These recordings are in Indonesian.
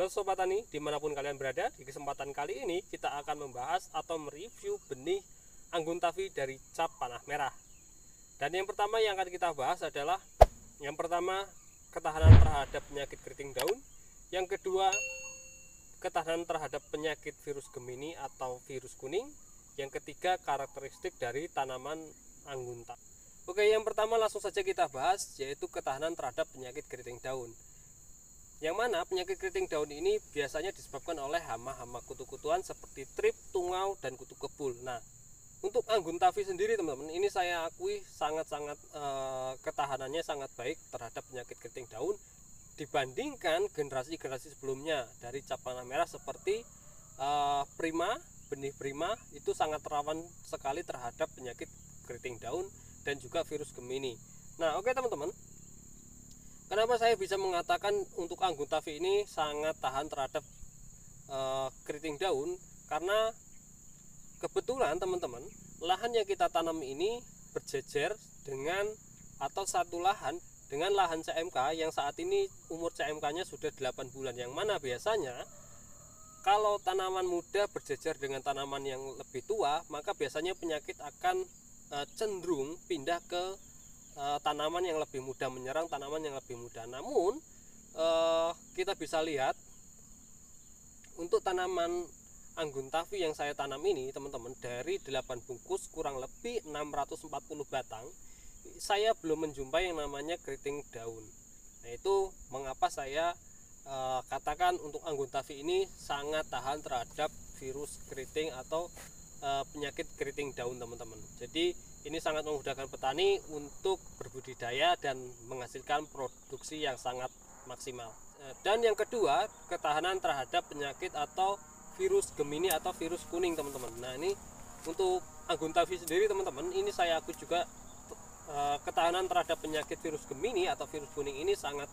Halo Sobat Tani, dimanapun kalian berada. Di kesempatan kali ini kita akan membahas atau mereview benih anggun tavi dari cap panah merah. Dan yang pertama yang akan kita bahas adalah yang pertama, ketahanan terhadap penyakit keriting daun. Yang kedua, ketahanan terhadap penyakit virus Gemini atau virus kuning. Yang ketiga, karakteristik dari tanaman anggun tavi. Oke, yang pertama langsung saja kita bahas, yaitu ketahanan terhadap penyakit keriting daun. Yang mana penyakit keriting daun ini biasanya disebabkan oleh hama-hama kutu-kutuan seperti trip, tungau, dan kutu kebul. Nah, untuk anggun tavi sendiri teman-teman, ini saya akui sangat-sangat ketahanannya sangat baik terhadap penyakit keriting daun dibandingkan generasi-generasi sebelumnya dari cap panah merah seperti Prima, benih Prima itu sangat rawan sekali terhadap penyakit keriting daun dan juga virus Gemini. Nah, oke teman-teman. Kenapa saya bisa mengatakan untuk anggun tavi ini sangat tahan terhadap keriting daun? Karena kebetulan teman-teman, lahan yang kita tanam ini berjejer dengan atau satu lahan dengan lahan CMK yang saat ini umur CMK-nya sudah 8 bulan. Yang mana biasanya kalau tanaman muda berjejer dengan tanaman yang lebih tua, maka biasanya penyakit akan cenderung pindah ke tanaman yang lebih mudah menyerang tanaman yang lebih muda. Namun kita bisa lihat untuk tanaman anggun tavi yang saya tanam ini teman-teman, dari 8 bungkus kurang lebih 640 batang, saya belum menjumpai yang namanya keriting daun. Nah, itu mengapa saya katakan untuk anggun tavi ini sangat tahan terhadap virus keriting atau penyakit keriting daun teman-teman. Jadi ini sangat memudahkan petani untuk berbudidaya dan menghasilkan produksi yang sangat maksimal. Dan yang kedua, ketahanan terhadap penyakit atau virus Gemini atau virus kuning teman-teman. Nah, ini untuk anggun tavi sendiri teman-teman, ini saya akui juga ketahanan terhadap penyakit virus Gemini atau virus kuning ini sangat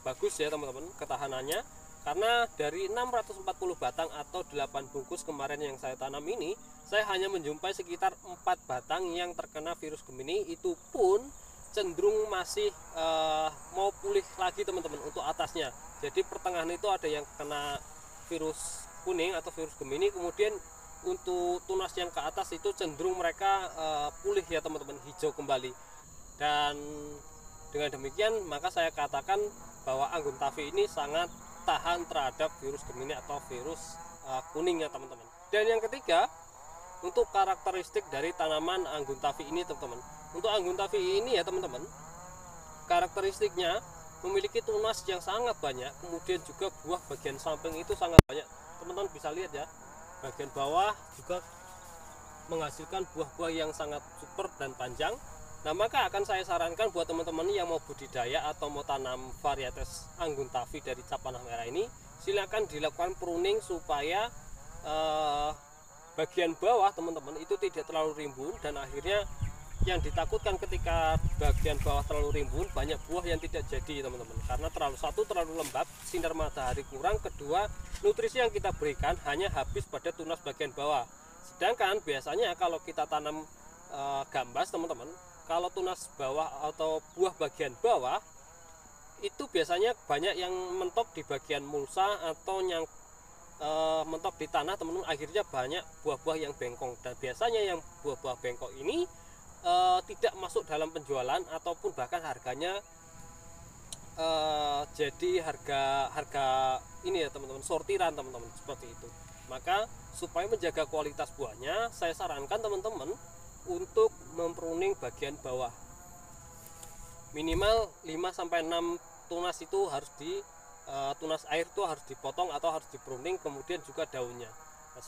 bagus ya teman-teman ketahanannya. Karena dari 640 batang atau 8 bungkus kemarin yang saya tanam ini, saya hanya menjumpai sekitar 4 batang yang terkena virus Gemini. Itu pun cenderung masih mau pulih lagi teman-teman untuk atasnya. Jadi pertengahan itu ada yang kena virus kuning atau virus Gemini, kemudian untuk tunas yang ke atas itu cenderung mereka pulih ya teman-teman, hijau kembali. Dan dengan demikian maka saya katakan bahwa anggun tavi ini sangat tahan terhadap virus Gemini atau virus kuning ya teman-teman. Dan yang ketiga, untuk karakteristik dari tanaman anggun tavi ini teman-teman. Untuk anggun tavi ini ya teman-teman, karakteristiknya memiliki tunas yang sangat banyak, kemudian juga buah bagian samping itu sangat banyak. Teman-teman bisa lihat ya, bagian bawah juga menghasilkan buah-buah yang sangat super dan panjang. Nah, maka akan saya sarankan buat teman-teman yang mau budidaya atau mau tanam varietas anggun tavi dari cap panah merah ini, silakan dilakukan pruning supaya bagian bawah teman-teman itu tidak terlalu rimbun, dan akhirnya yang ditakutkan ketika bagian bawah terlalu rimbun, banyak buah yang tidak jadi teman-teman, karena terlalu lembab, sinar matahari kurang, kedua nutrisi yang kita berikan hanya habis pada tunas bagian bawah. Sedangkan biasanya kalau kita tanam gambas teman-teman, kalau tunas bawah atau buah bagian bawah itu biasanya banyak yang mentok di bagian mulsa atau yang mentok di tanah teman-teman, akhirnya banyak buah-buah yang bengkong. Dan biasanya yang buah-buah bengkok ini tidak masuk dalam penjualan ataupun bahkan harganya jadi harga ini ya teman-teman, sortiran teman-teman, seperti itu. Maka supaya menjaga kualitas buahnya, saya sarankan teman-teman untuk mempruning bagian bawah. Minimal 5-6 tunas itu harus tunas air itu harus dipotong atau harus dipruning, kemudian juga daunnya. Nah,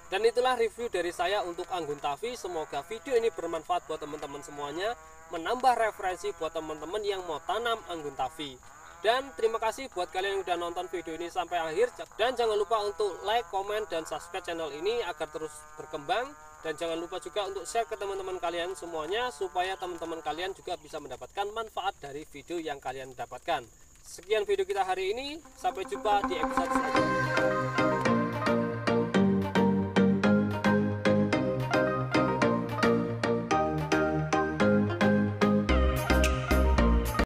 dan itulah review dari saya untuk anggun tavi. Semoga video ini bermanfaat buat teman-teman semuanya, menambah referensi buat teman-teman yang mau tanam anggun tavi. Dan terima kasih buat kalian yang udah nonton video ini sampai akhir. Dan jangan lupa untuk like, komen, dan subscribe channel ini agar terus berkembang. Dan jangan lupa juga untuk share ke teman-teman kalian semuanya, supaya teman-teman kalian juga bisa mendapatkan manfaat dari video yang kalian dapatkan. Sekian video kita hari ini, sampai jumpa di episode selanjutnya.